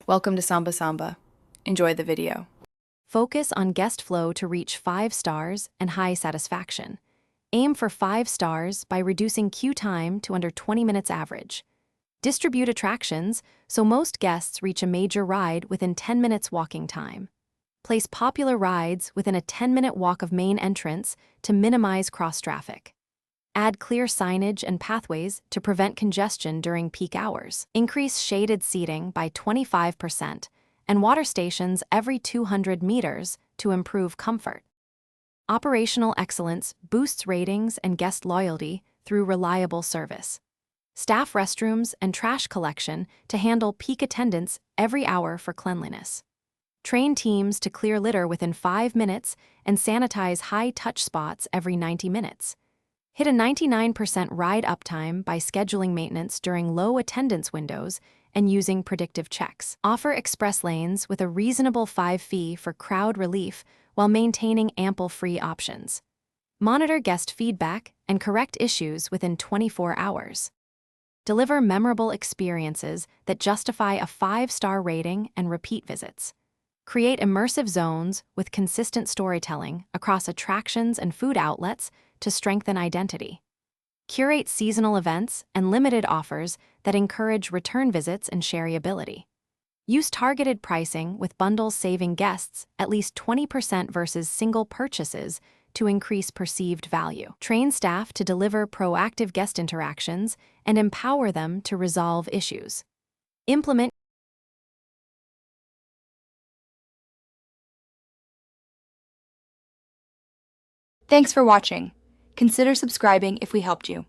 Welcome to Samba Samba. Enjoy the video. Focus on guest flow to reach 5 stars and high satisfaction. Aim for 5 stars by reducing queue time to under 20 minutes average. Distribute attractions so most guests reach a major ride within 10 minutes walking time. Place popular rides within a 10-minute walk of main entrance to minimize cross-traffic. Add clear signage and pathways to prevent congestion during peak hours. Increase shaded seating by 25% and water stations every 200 meters to improve comfort. Operational excellence boosts ratings and guest loyalty through reliable service. Staff restrooms and trash collection to handle peak attendance every hour for cleanliness. Train teams to clear litter within 5 minutes and sanitize high-touch spots every 90 minutes. Hit a 99% ride uptime by scheduling maintenance during low attendance windows and using predictive checks. Offer express lanes with a reasonable 5 fee for crowd relief while maintaining ample free options. Monitor guest feedback and correct issues within 24 hours. Deliver memorable experiences that justify a 5-star rating and repeat visits. Create immersive zones with consistent storytelling across attractions and food outlets to strengthen identity. Curate seasonal events and limited offers that encourage return visits and shareability. Use targeted pricing with bundles saving guests at least 20% versus single purchases to increase perceived value. Train staff to deliver proactive guest interactions and empower them to resolve issues. Implement Thanks for watching. Consider subscribing if we helped you.